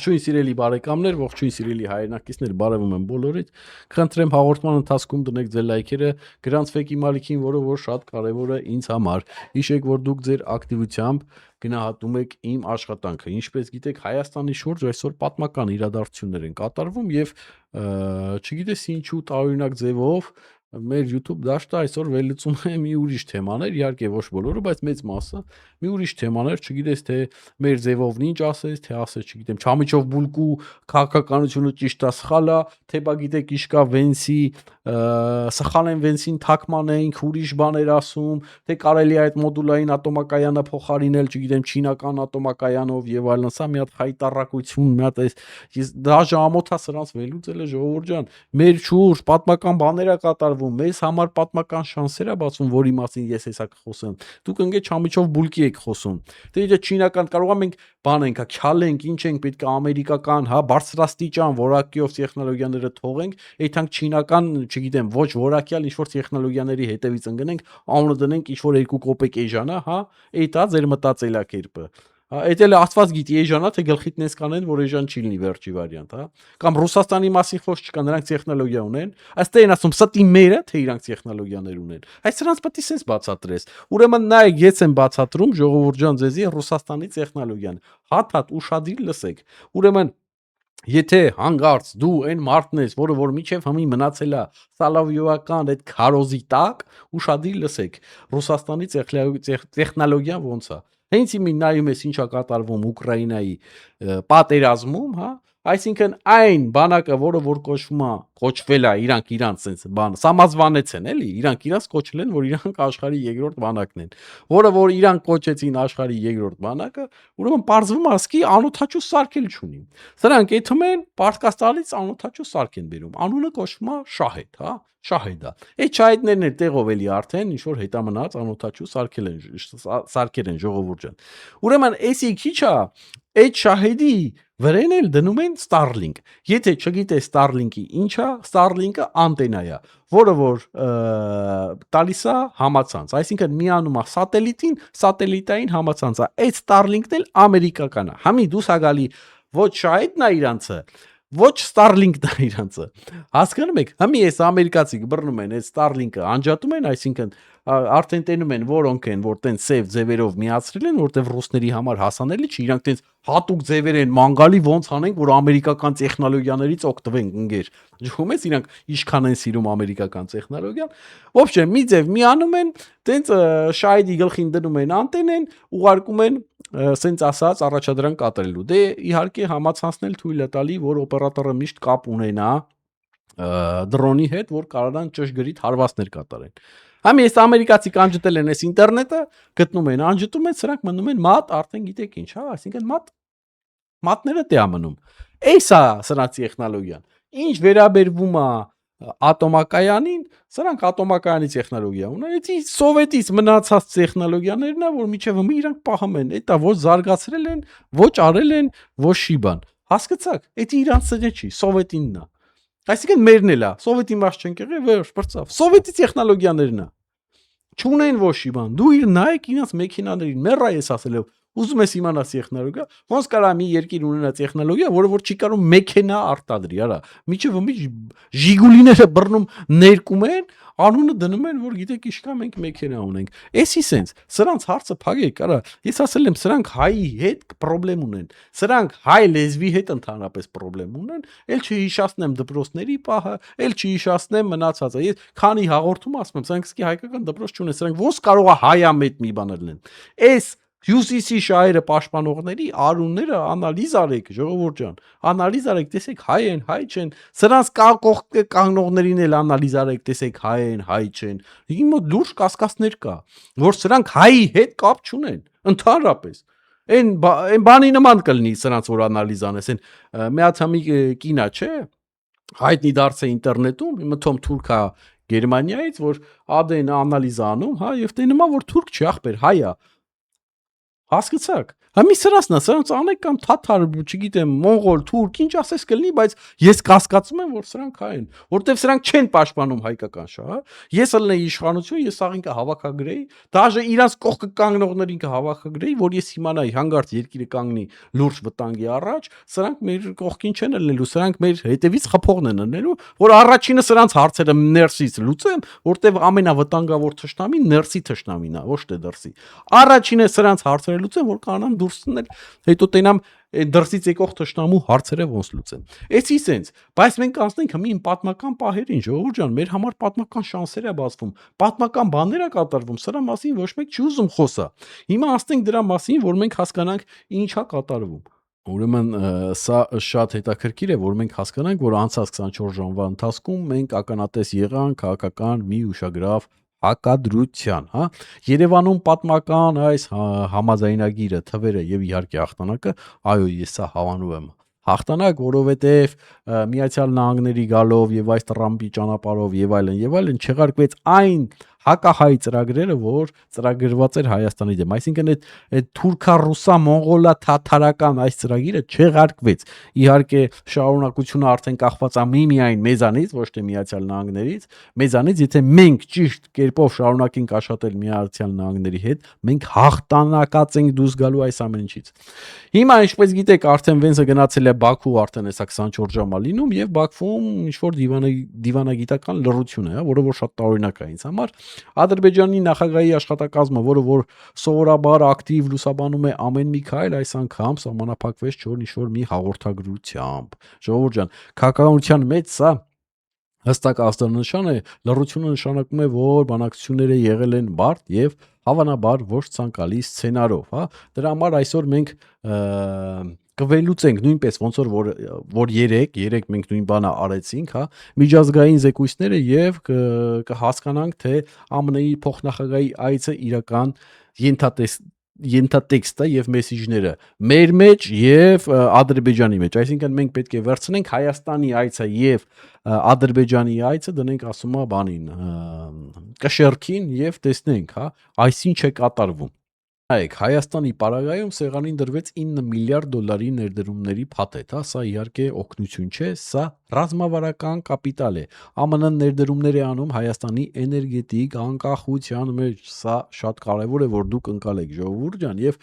Ողջույն սիրելի բարեկամներ, ողջույն սիրելի հայրենակիցներ, բարևում եմ բոլորիդ։ Խնդրեմ հաղորդման ընթացքում դնեք ձեր լայքերը, գրանցվեք իմ ալիքին, որը որ շատ կարևոր է ինձ համար։ Հիշեք, որ դուք ձեր ակտիվությամբ գնահատում եք իմ աշխատանքը։ Ինչպես գիտեք, Հայաստանի շուրջ այսօր պատմական իրադարձություններ են կատարվում եւ չգիտես ինչու տարօրինակ ձևով մեր YouTube դաշտը այսօր վերլուծում է մի ուրիշ թեմաներ, իհարկե ոչ բոլորը, բայց մեծ մասը մի ուրիշ թեմաներ, չգիտես թե մեր ձևով ինչ ասես, թե ասես, չգիտեմ, Չամիչով բուլկու քաղաքականությունը ճիշտ է, սխալ է, թե բա գիտեք ինչ կա Վենսի, սխալ են Վենսին թաքմանենք, ուրիշ բաներ ասում, թե կարելի է այդ մոդուլային ատոմակայանը փոխարինել, չգիտեմ, չինական ատոմակայանով եւ այլն, սա մի հատ խայտառակություն, մի հատ այս դաժե ամոթա սրանց վերլուծել է ժողովուրդ ջան, մեր շուրջ պատմական բաներ է կատարվում, մեզ համար պատմական շանսեր է բացվում, որի մասին ես հեսա կխոսեմ։ Դուք ընկե Չամիչով բուլկի եք խոսում։ Դե իհարկե չինական կարող ենք բան ենք, քյալենք, ինչ ենք, պետք է ամերիկական, հա, բարձրաստիճան որակյով տեխնոլոգիաները թողենք, այդանք չինական, չգիտեմ, ոչ որակյալ ինչ որ տեխնոլոգիաների հետևից ընկնենք, անունը դնենք ինչ որ 2 կոպեկ էժանա, հա, այդ է ձեր մտածելակերպը։ Այդ էլ Աստված գիտի էժանա թե գլխիտնես կանեն, որ էժան չի լինի վերջի վարիանտ, հա։ Կամ Ռուսաստանի մասին խոսք չկա, նրանք տեխնոլոգիա ունեն, այստեղ են ասում ստի մերը, թե իրանք տեխնոլոգիաներ ունեն։ Այս սրանց պետք է sense բացատրես։ Ուրեմն նայեք, ես եմ բացատրում ժողովուրդ ջան ձեզի Ռուսաստանի տեխնոլոգիան։ Հատ ուշադիր լսեք։ Ուրեմն եթե հանգարց դու այն մարդն ես, որը որ միջև հիմի մնացել է Սալավիովական այդ քարոզի տակ, ուշադիր լսեք, Ռուսաստանի տեխնոլոգիան ոնց է։ Հենց իմի նայում ես ինչա կատարվում Ուկրաինայի պատերազմում, հա, այսինքն այն բանակը, որը որ կոչվել է իրանք sense բան, սամազվանեց են, էլի, իրանք կոչել են, որ իրանք աշխարհի երկրորդ բանակն են, որը որ իրանք կոչեցին աշխարհի երկրորդ բանակը, ուրեմն պարզվում է, ասկի անօթաչու սարքել չունի։ Սրանք եթում են Պարսկաստանից անօթաչու սարք են բերում, անունը կոչվում է շահեդ, հա, շահեդա։ Այդ շահեդներն էլ տեղով էլի արդեն ինչ որ հետամնաց անօթաչու սարքել են ժողովուրդ ջան։ Ուրեմն էսի քիչ է, այդ շահեդի վրան էլ դնում են Starlink։ Եթե չգիտես Starlink-ի ինչ է, Starlink-ը անտենա է, որը որ տալիս է համացանց, այսինքն միանում է սատելիտին, սատելիտային համացանց է։ Այդ Starlink-ն էլ ամերիկական է։ Համի դուս ագալի ոչ շահեդն է իրանցը, ոչ Starlink-ն է իրանցը։ Հասկանում եք, հիմի այս ամերիկացիք բռնում են այդ Starlink-ը, անջատում են, այսինքն արդեն տենում են որոնք են, որ տենց սև ձևերով միացրել են, որտեվ ռուսների համար հասանելի չի, իրանք տենց հատուկ ձևեր են մանգալի ոնց անենք, որ ամերիկական տեխնոլոգիաներից օգտվենք ընկեր։ Ջում ես իրանք ինչքան են սիրում ամերիկական տեխնոլոգիան։ Ոբշե մի ձև միանում են, տենց շահեդի գլխին դնում են անտենեն, ուղարկում են սենց ասած առաջադրանք կատարելու։ Դե իհարկե համացանցնել թույլ է տալի, որ օպերատորը միշտ կապ ունենա դրոնի հետ, որ կարողան ճշգրիտ հարվածներ կատարեն։ Համի այս ամերիկացիք անջտել են այս ինտերնետը, գտնում են, անջտում են, սրանք մնում են մատ, արդեն գիտեք ինչ, հա, այսինքն մատները տե ամնում։ Էս է սրանց տեխնոլոգիան։ Ինչ վերաբերվում է ատոմակայանին, սրանք ատոմակայանի տեխնոլոգիա ունեն, էդի սովետից մնացած տեխնոլոգիաներն է, որ միջև հիմա իրանք պահում են, դա ոչ զարգացրել են, ոչ արել են, ոչ շի բան։ Հասկացաք, էդի իրանց սեջը չի, սովետինն է։ Այսինքն մերն էլ է, սովետի մաս չենք եղել, վերջ բրծավ։ Սովետի տեխնոլոգիաներն է։ Չունեն ոչ շի բան։ Դու իր նայեք իրաց մեքենաներին, մեռա ես ասելով, ուզում ես իմանալ տեխնոլոգիա, ոնց կարա մի երկիր ունենա տեխնոլոգիա, որը որ չի կարող մեքենա արտադրի, արա։ Միջև մի Ժիգուլիները բռնում ներկում են, անունը դնում են, որ գիտեք ինչ կա, մենք մեքենա ունենք։ Էսի sense, սրանց հարցը փակեք, արա։ Ես ասել եմ, սրանք հայի հետ խնդրեմ ունեն։ Սրանք հայ լեզվի հետ ընդհանրապես խնդրեմ ունեն, ել չհիշացնեմ դպրոցների պահը, ել չհիշացնեմ մնացածը։ Ես քանի հաղորդում ասում եմ, սրանք սկի հայկական դպրոց չունեն, սրանք ոնց կարող է հայամետ մի բան լինեն։ Էս UCC շահերը պաշտպանողների արունները անալիզ արեք, ժողովուրդ ջան, անալիզ արեք, տեսեք հայ են, հայ չեն, սրանց կանգնողներին էլ անալիզ արեք, տեսեք հայ են, հայ չեն։ Հիմա լուրջ կասկածներ կա, որ սրանք հայի հետ կապ չունեն, ընդհանրապես։ Այն բանի նման կլինի սրանց որ անալիզ անես, այն մի հատ համի կինա չէ, հայտնի դարձ է ինտերնետում, մտում թուրք է Գերմանիայից, որ ADN անալիզ անում, հա, եւ տենում է որ թուրք չի, ախպեր, հայ է։ Հասկացաք։ Համի սրանցն է, սրանց անեք կամ թաթար, չգիտեմ, մոնղոլ, թուրք, ինչ ասես կլինի, բայց ես կասկածում եմ, որ սրանք հայ են, որտեվ սրանք չեն պաշտպանում հայկական շահը։ Ես ելնեի իշխանություն, ես աղին կհավաքագրեի, դաժե իրանց կողքը կանգնողներին կհավաքագրեի, որ ես իմանայի հանգարց երկիրը կանգնի լուրջ վտանգի առաջ, սրանք մեր կողքին չեն ելնելու, սրանք մեր հետևից խփողն են ելնելու, որ առաջինը սրանց հարցերը ներսից լուծեմ, որտեվ ամենավտանգավոր թշնամին ներսի թշնամին է, ոչ թե դրսի։ Առաջինը սրանց հարցերը լուծեմ, որ կանամ դուրս ցնել, հետո տենամ դրսից եկող թշնամու հարցերը ոնց լուծեմ։ Էսի սենց, բայց մենք անցնենք հիմա պատմական պահերին, ժողովուրդ ջան, մեր համար պատմական շանսեր է բացվում, պատմական բաներ է կատարվում, սրա մասին ոչ մեկ չի ուզում խոսա։ Հիմա անցնենք դրա մասին, որ մենք հասկանանք ինչա կատարվում։ Ուրեմն սա շատ հետաքրքիր է, որ մենք հասկանանք, որ անցած 24 ժամվա ընթացքում մենք ականատես եղանք քաղաքական մի ուշագրավ հակադրության, հա։ Երևանում պատմական այս համաձայնագիրը, թվերը եւ իհարկե հաղթանակը, այո, ես սա հավանում եմ։ Հաղթանակ, որովհետև Միացյալ Նահանգների գալով եւ այս Տրամպի ճանապարհով եւ այլն չեղարկվեց այն հակահայ ծրագրերը, որ ծրագրված էր Հայաստանի դեմ, այսինքն այդ թուրքա-ռուսա մոնղոլա թաթարական այս ծրագիրը չեղարկվեց։ Իհարկե շարունակությունը արդեն կախված է միայն մեզանից, ոչ թե Միացյալ Նահանգներից, մեզանից, եթե մենք ճիշտ կերպով շարունակենք աշխատել Միացյալ Նահանգների հետ, մենք հաղթանակած ենք դուրս գալու այս ամեն ինչից։ Հիմա ինչպես գիտեք, արդեն Վենսը գնացել է Բաքու, արդեն հեսա 24 ժամ է լինում եւ Բաքվում ինչ որ դիվանագիտական լռություն է, որը որ շատ տարօրինակ է ինձ համար։ Ադրբեջանի նախագահի աշխատակազմը, որը որ սովորաբար ակտիվ լուսաբանում է ամեն մի քայլ, այս անգամ սահմանափակվեց ինչ-որ մի հաղորդագրությամբ։ Ժողովուրդ ջան, քաղաքականության մեջ սա հստակ ախտանշան է, լռությունը նշանակում է, որ բանակցությունները եղել են բարդ եւ հավանաբար ոչ ցանկալի սցենարով, հա։ Դրա համար այսօր մենք կվելուծենք նույնպես ոնց որ երեք մենք նույն բանը արեցինք, հա, միջազգային զեկույցները եւ կհասկանանք, թե ԱՄՆ-ի փոխնախագահի այցը իրական ենթատեքստը եւ մեսիջները մեր մեջ եւ Ադրբեջանի մեջ, այսինքն մենք պետք է վերցնենք Հայաստանի այցը եւ Ադրբեջանի այցը դնենք ասումա բանին, կշեռքին եւ տեսնենք, հա, այսինչ է կատարվում։ Նայեք, Հայաստանի պարագայում սեղանին դրվեց 9 միլիարդ դոլարի ներդրումների փաթեթ, հա, սա իհարկե օգնություն չէ, սա ռազմավարական կապիտալ է։ ԱՄՆ-ն ներդրումներ է անում Հայաստանի էներգետիկ անկախության մեջ, սա շատ կարևոր է, որ դուք ընկալեք, ժողովուրդ ջան, եւ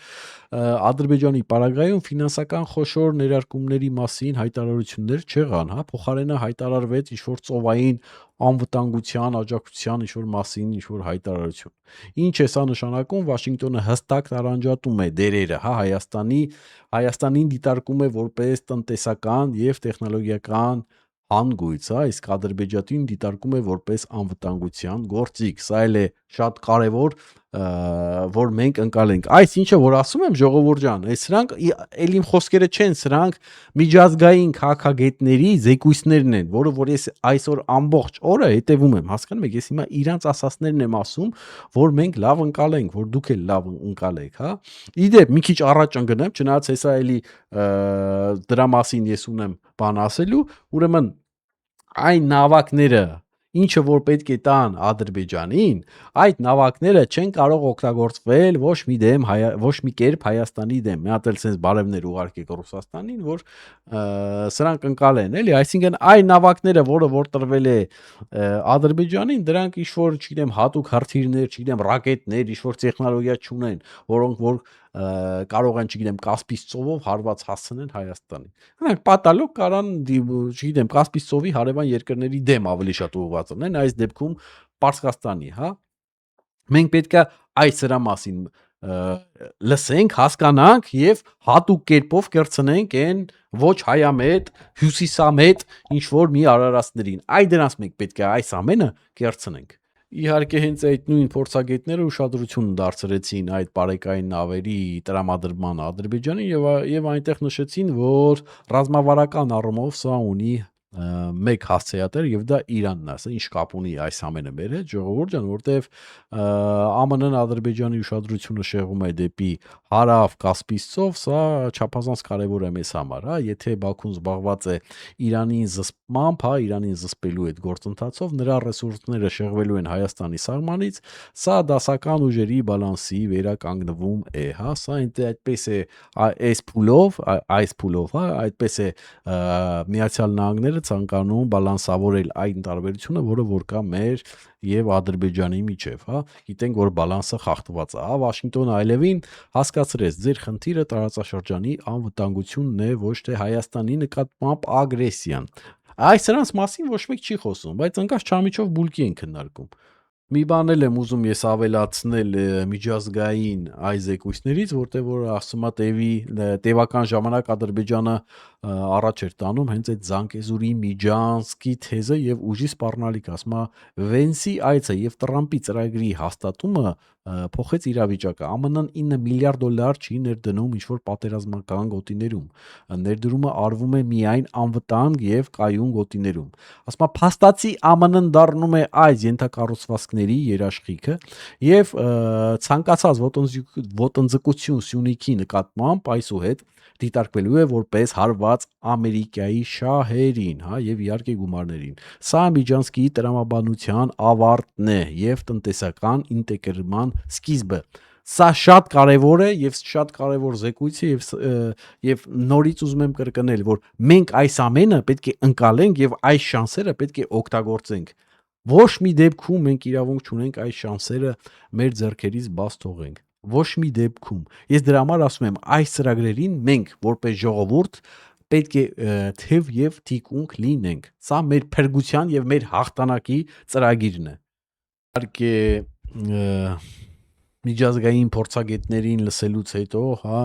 Ադրբեջանի պարագայում ֆինանսական խոշոր ներարկումների մասին հայտարարություններ չեղան, հա, փոխարենը հայտարարվեց ինչ-որ ծովային անվտանգության, աջակցության ինչ-որ մասին ինչ-որ հայտարարություն։ Ինչ է սա նշանակում, Վաշինգտոնը հստակ տարանջատում է դերերը, հա, Հայաստանին դիտարկում է որպես տնտեսական եւ տեխնոլոգիական հանգույց, հա, իսկ Ադրբեջանին դիտարկում է որպես անվտանգության գործիք։ Սա էլ է շատ կարևոր, որ մենք ընկալենք։ Այս ինչը որ ասում եմ, ժողովուրդ ջան, սրանք էլ իմ խոսքերը չեն, սրանք միջազգային քաղաքագետների զեկույցներն են, որը որ ես այսօր ամբողջ օրը հետևում եմ, հասկանում եք, ես հիմա իրանց ասածներն եմ ասում, որ մենք լավ ընկալենք, որ դուք էլ լավ ընկալեք, հա։ Իդեպ մի քիչ առաջ ընկնեմ, չնայած հեսա էլի դրա մասին ես ունեմ բան ասելու, ուրեմն այն նավակները ինչը որ պետք է տան Ադրբեջանին, այդ նավակները չեն կարող օգտագործվել ոչ մի կերպ Հայաստանի դեմ։ Մի հատ էլ sense բարևներ ուղարկեք Ռուսաստանին, որ սրանք ընկալեն, էլի, այսինքն այն նավակները, որ տրվել է Ադրբեջանին, դրանք ինչ որ, չգիտեմ, հատուկ հրթիռներ, չգիտեմ, ռակետներ, ինչ որ տեխնոլոգիա չունեն, որոնք որ կարող են, չգիտեմ, Կասպից ծովով հարված հասցնեն Հայաստանին։ Նրանք պատալոկ կարան, չգիտեմ, Կասպից ծովի հարևան երկրների դեմ ավելի շատ ուղղված լինեն, այս դեպքում Պարսկաստանի, հա։ Մենք պետք է այս սրա մասին լսենք, հասկանանք եւ հատուկ կերպով կրցնենք այն ոչ հայամետ, հյուսիսամետ ինչ որ մի արարածներին։ Այ դրանց մենք պետք է այս ամենը կրցնենք։ Իհարկե հենց այդ նույն փորձագետները ուշադրություն դարձրեցին այդ բարեկային նավերի տրամադրման Ադրբեջանին եւ այնտեղ նշեցին, որ ռազմավարական առումով սա ունի մեկ հասցեատեր եւ դա Իրանն է, ասա ինչ կապ ունի այս ամենը մեր հետ, ժողովուրդ ջան, որտեվ ԱՄՆ-ն Ադրբեջանի ուշադրությունը շեղում է դեպի հարավ Կասպից ծով, սա չափազանց կարևոր է մեզ համար, հա, եթե Բաքուն զբաղված է Իրանին զսպմամբ, հա, Իրանին զսպելու այդ գործընթացով, նրա ռեսուրսները շեղվելու են Հայաստանի սահմանից, սա դասական ուժերի բալանսի վերականգնվում է, հա, սա այդպես է այս փուլով, հա, այդպես է Միացյալ Նահանգները ցանկանում բալանսավորել այն տարբերությունը, որը որ կա մեր եւ Ադրբեջանի միջեւ, հա, գիտենք որ բալանսը խախտված է, հա, Վաշինգտոնը այլևին հասկացրեց, ձեր խնդիրը տարածաշրջանի անվտանգությունն է, ոչ թե Հայաստանի նկատմամբ ագրեսիան։ Այս սրանց մասին ոչ մեկ չի խոսում, բայց ընկած չամիջով բուլկի են քննարկում։ Մի բան էլ եմ ուզում ես ավելացնել միջազգային այս զեկույցներից, որտեղ որ ասում է տևական ժամանակ Ադրբեջանը առաջ էր տանում հենց այդ Զանգեզուրի Միջանցքի թեզը եւ ուժի սպառնալիք, ասում է Վենսի այցը եւ Տրամպի ծրագրի հաստատումը փոխեց իրավիճակը։ ԱՄՆ-ն 9 միլիարդ դոլար չի ներդնում ինչ-որ պատերազմական գոտիներում։ Ներդրումը արվում է միայն անվտանգ եւ կայուն գոտիներում։ Ասում է փաստացի ԱՄՆ-ն դառնում է այս ենթակառուցվածքների երաշխիքը եւ ցանկացած ոտնձգություն Սյունիքի նկատմամբ այսուհետ դիտարկվելու է որպես հարված Ամերիկայի շահերին, հա, եւ իհարկե գումարներին։ Սա Միջանցքի տրամաբանության ավարտն է եւ տնտեսական ինտեգրման սկիզբը։ Սա շատ կարևոր է եւ շատ կարևոր զեկույց է եւ նորից ուզում եմ կրկնել, որ մենք այս ամենը պետք է ընկալենք եւ այս շանսերը պետք է օգտագործենք։ Ոչ մի դեպքում մենք իրավունք չունենք այս շանսերը մեր ձեռքերից բաց թողենք։ Ոչ մի դեպքում։ Ես դրա համար ասում եմ, այս ծրագրերին մենք որպես ժողովուրդ պետք է թեև եւ թիկունք լինենք։ Սա մեր փրկության եւ մեր հաղթանակի ծրագիրն է։ Իհարկե միջազգային փորձագետներին լսելուց հետո, հա,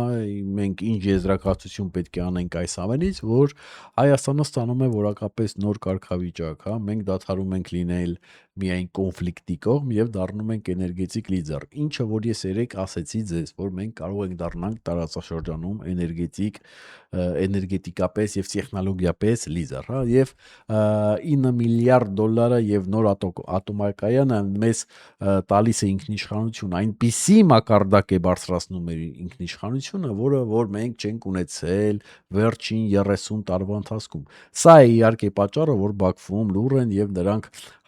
մենք ինչ եզրակացություն պետք է անենք այս ամենից, որ Հայաստանը ստանում է որակապես նոր կարգավիճակ, հա, մենք դադարում ենք լինել միայն կոնֆլիկտի կողմ եւ դառնում ենք էներգետիկ լիդեր։ Ինչը որ ես երեք ասեցի ձեզ, որ մենք կարող ենք դառնալ տարածաշրջանում էներգետիկապես եւ տեխնոլոգիապես լիդեր, հա, եւ 9 միլիարդ դոլարը եւ նոր ատոմակայանը մեզ տալիս է ինքնիշխանություն, այնպիսի մակարդակ է բարձրացնում մեր ինքնիշխանությունը, որ մենք չենք ունեցել վերջին 30 տարվա ընթացքում։ Սա է իհարկե պատճառը, որ Բաքվում լուր են եւ նրանք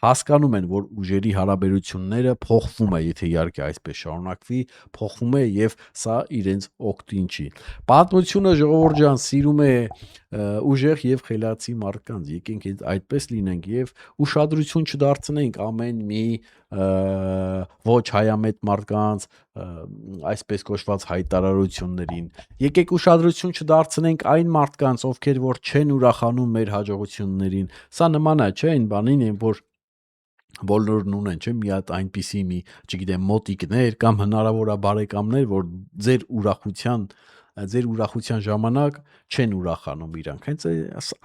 հասկանում են, որ ուժերի հարաբերությունները փոխվում է, եթե իհարկե այսպես շարունակվի, փոխվում է եւ սա իրենց օգտին չի։ Պատմությունը ժողովուրդ ջան սիրում է ուժեղ եւ խելացի մարդկանց, եկենք այդպես լինենք եւ ուշադրություն չդարձնենք ամեն մի ոչ հայամետ մարդկանց այսպես կոչված հայտարարություններին։ Եկեք ուշադրություն չդարձնենք այն մարդկանց, ովքեր որ չեն ուրախանում մեր հաջողություններին։ Սա նման է, չէ, այն բանին, որ բոլորն ունեն, չէ, մի հատ այնպիսի մի, չգիտեմ, մոտիկներ կամ հնարավոր է բարեկամներ, որ ձեր ուրախության ժամանակ չեն ուրախանում իրանք։ Հենց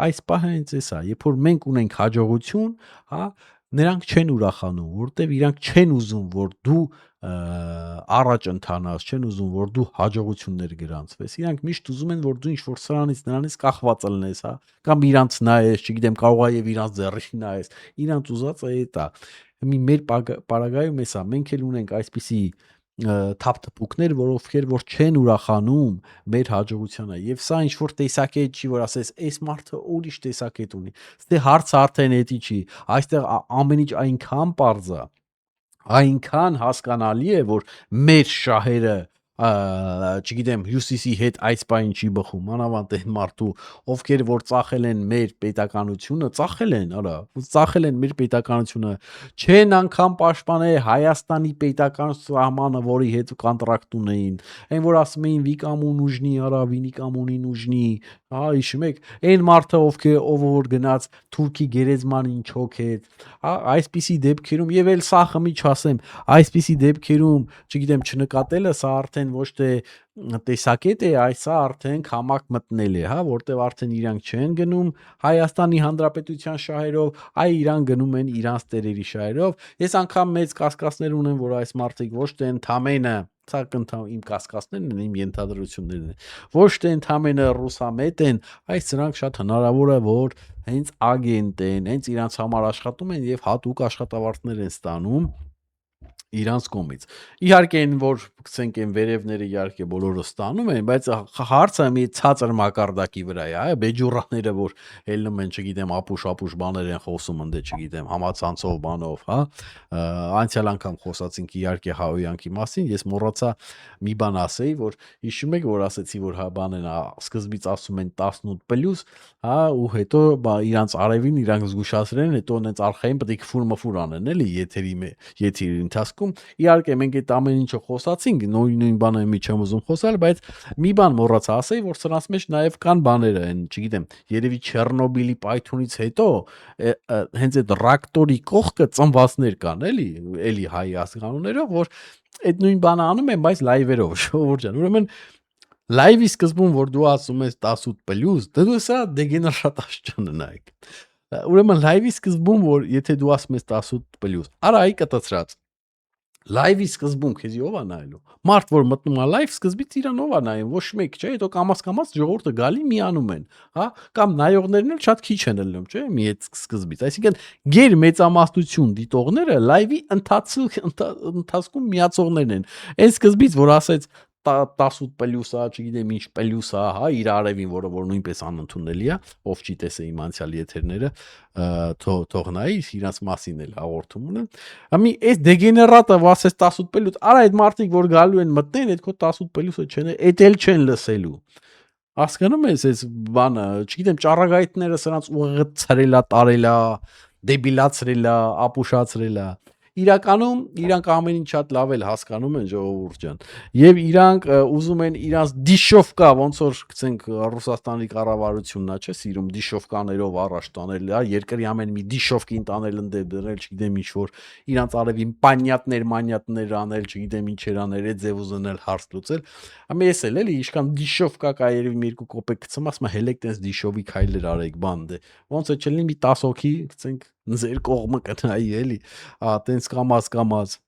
այս պահը հենց էս է, երբ որ մենք ունենք հաջողություն, հա, նրանք չեն ուրախանում, որտեվ իրանք չեն ուզում, որ դու առաջ ընթանաս, չեն ուզում, որ դու հաջողություններ գրանցվես։ Իրանք միշտ ուզում են, որ դու ինչ-որ սրանից նրանից կախված լինես, հա, կամ իրանց նայես, չգիտեմ, կարող է եւ իրանց ձեռին նայես։ Իրանց ուզածը այդ է։ Մեր պարագայում էսա, մենք էլ ունենք այսպիսի թափթփուկներ, ովքեր որ չեն ուրախանում մեր հաջողությանը եւ սա ինչ որ տեսակետ չի, որ ասես այս մարդը ուրիշ տեսակետ ունի, ստե հարցը արդեն էդի չի, այստեղ ամեն ինչ այնքան պարզ է, այնքան հասկանալի է, որ մեր շահերը չգիտեմ հյուսիսի հետ այս պայն չի բխում, մանավանդ այն մարդու, ովքեր որ ծախել են մեր պետականությունը, ծախել են, արա, ծախել են մեր պետականությունը, չեն անգամ պաշտպանել Հայաստանի պետական սահմանը, որի հետ կոնտրակտ ունեին, այն որ ասում էին Վիկամուն ուժնի, արա, Վինիկամունին ուժնի, հա, հիշում եք, այն մարդը ով որ գնաց Թուրքի գերեզմանին չոքեց, հա, այսպիսի դեպքերում եւ էլ սա խմի չասեմ, այսպիսի դեպքերում, չգիտեմ, չնկատելը սա արդեն ոչ թե տեսակետ է, այսա արդեն քամակ մտնել է, հա, որտեվ արդեն իրանք չեն գնում Հայաստանի Հանրապետության շահերով, այ իրան գնում են իրանց տերերի շահերով։ Ես անգամ մեծ կասկածներ ունեմ, որ այս մարդիկ ոչ թե ընդամենը ցակ իմ կասկածներն են, իմ ենթադրություններն են։ Ոչ թե ընդամենը ռուսամետ են, այս սրանք շատ հնարավոր է, որ հենց ագենտ են, հենց իրանց համար աշխատում են եւ հատուկ աշխատավարձներ են ստանում իրանց կողմից։ Իհարկե այն որ գցենք այն վերևները իհարկե բոլորը ստանում են, բայց հարցը մի ցածր մակարդակի վրա է, այ բեջուրաները որ ելնում են, չգիտեմ, ապուշ բաներ են խոսում, ընդ չգիտեմ, համացանցով բանով, հա։ Անցյալ անգամ խոսացինք իհարկե Հաոյանքի մասին, ես մոռացա մի բան ասեի, որ հիշում եք, որ ասեցի, որ հա բանն է, սկզբից ասում են 18+, հա, ու հետո իրանց արևին իրանք զգուշացրեն, հետո այնց արխային պետք է քֆուր անեն, էլի եթերի ընթացքում։ Իհարկե մենք այդ ամեն ինչը խոսացինք, նույն բանը մի չեմ ուզում խոսալ, բայց մի բան մոռացա ասեի, որ սրանց մեջ նաև կան բաները, այն, չգիտեմ, երևի Չեռնոբիլի պայթյունից հետո հենց այդ ռակտորի կողքը ծնվածներ կան, էլի հայ ազգանուններով, որ այդ նույն բանը անում են, բայց լայվերով, ժողովուրդ ջան։ Ուրեմն լայվի սկզբում որ դու ասում ես 18+, դու սա դեգեներատ աշճանը նայեք։ Ուրեմն լայվի սկզբում որ եթե դու ասում ես 18+, արա այ կտացրած լայվի սկզբում քեզի ով է նայելու։ Մարդ որ մտնում է լայվ, սկզբից իրան ով է նայում, ոչ մեկ, չէ, հետո կամաց ժողովուրդը գալի միանում են, հա, կամ նայողներն էլ շատ քիչ են ելնում, չէ, մի այդ սկզբից։ Այսինքն գեր մեծամասնություն դիտողները լայվի ընթացքում միացողներն են։ Այն սկզբից որ ասեց 18+, չգիտեմ ինչ պլյուսա, հա, իր արևին, որը որ նույնպես անընդունելի է, ով չի տեսե իմ անցյալ եթերները, թող նայի, իրանց մասին էլ հաղորդում ունեն։ Ամի այս դեգեներատը ասես 18+, արա այդ մարդիկ որ գալու են մտնեն, այդ քո 18+-ը չեն, այդ էլ չեն լսելու։ Հասկանում ես այս բանը, չգիտեմ, ճառագայթները սրանց ուղղը ցրելա, տարելա, դեբիլացրելա, ապուշացրելա։ Իրականում իրանք ամեն ինչ շատ լավ էլ հասկանում են ժողովուրդ ջան։ Եվ իրանք ուզում են իրանց դիշովկա, ոնց որ գցենք Ռուսաստանի կառավարությունն է, չէ՞, սիրում դիշովկաներով առաջ տանել, հա, երկրի ամեն մի դիշովկին տանել ընդե դրել, չգիտեմ ինչ որ իրանց արևին մանյատներ անել, չգիտեմ ինչեր անել, այդ ձև ուզնել հարց լուծել։ Ամե ես էլ էլի իշքան դիշովկա կա երևի մի երկու կոպեկ գցում, ասում եմ հելեք տես դիշովի քայլեր արեք, բան դե։ Ոնց է չլինի մի 10 հոգի, գցենք ձեր կողմը կնայի էլի, տենց կամած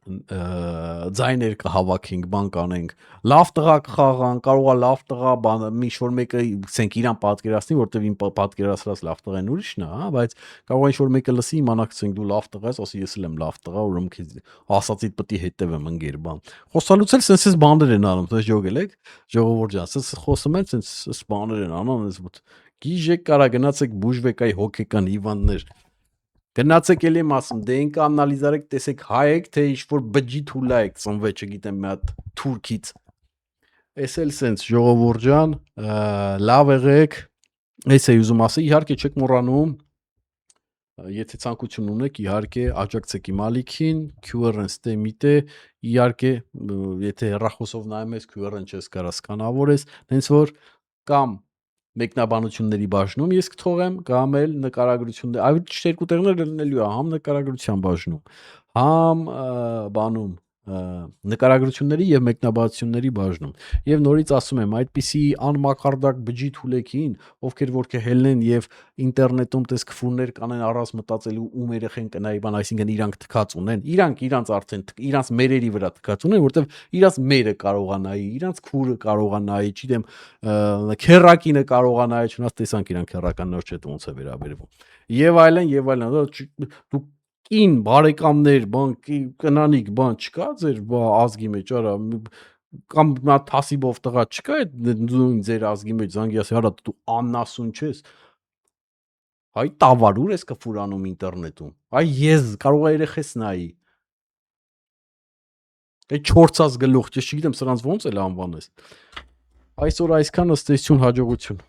ձայներ կհավաքենք, բան կանենք, լավ տղա կխաղան, կարող է լավ տղա բանը, ինչ որ մեկը գցենք իրան պատկերացնի, որտեվ իմ պատկերացրած լավ տղան ուրիշն է, հա, բայց կարող է ինչ որ մեկը լսի, իմանա գցենք դու լավ տղա ես, ասի ես էլ եմ լավ տղա, ուրեմն քեզ ասածիդ պետք է հետևեմ ընկեր բան։ Խոսալուց էլ sense բաներ են անում, դες ջոգել եք, ժողովուրդ ջան, sense խոսում են sense բաներ են անում, ես գիժեք կարա գնացեք բուժվեք այ հոգեկան հիվանդներ։ Գնացեք էլի եմ ասում, դե ինքը անալիզ արեք, տեսեք հայ եք, թե ինչ-որ բջջի թուլա եք ծնվել, չգիտեմ, մի հատ թուրքից։ Էս էլ սենց, ժողովուրդ ջան, լավ եղեք, էս է ուզում ասել, իհարկե չեք մոռանում, եթե ցանկություն ունեք, իհարկե աջակցեք իմ ալիքին, QR-ն ստե միտե, իհարկե, եթե հեռախոսով նայում ես, QR-ն չես կարա սկանավորես, հենց որ կամ մեկնաբանությունների բաժնում ես կթողեմ, կամ էլ նկարագրություններ, այդ երկու տեղներ լինելու է, համ նկարագրության բաժնում, համ բանում նկարագրությունների եւ մեկնաբանությունների բաժնում։ Եվ նորից ասում եմ, այդպիսի անմակարդակ բջջի թուլեքին, ովքեր որ կհելնեն եւ ինտերնետում տես քֆուրներ կանեն առանց մտածելու ում երեխեն կնայի բան, այսինքն իրանք թքած ունեն, իրանք արդեն իրանք մերերի վրա թքած ունեն, որտեվ իրանք մերը կարող է նայի, իրանք քուրը կարող է նայի, չգիտեմ, քերակինը կարող է նայի, չնայած տեսանք իրանք քերական նոր չէ ոնց է վերաբերվում։ Եվ այլն, դու կին բարեկամներ, բան կնանիկ, բան չկա ձեր ազգի մեջ, արա կամ նա թասիբով տղա չկա այդ ձեր ազգի մեջ, զանգի ասի, արա դու աննասուն չես։ Հայ տավար ուր ես կֆուրանում ինտերնետում։ Այ ես կարող է երեխես նայի։ Այդ 4-ած գլուխ, ես չգիտեմ սրանց ոնց էլ անվանես։ Այսօր այսքան ըստ էություն հաջողություն։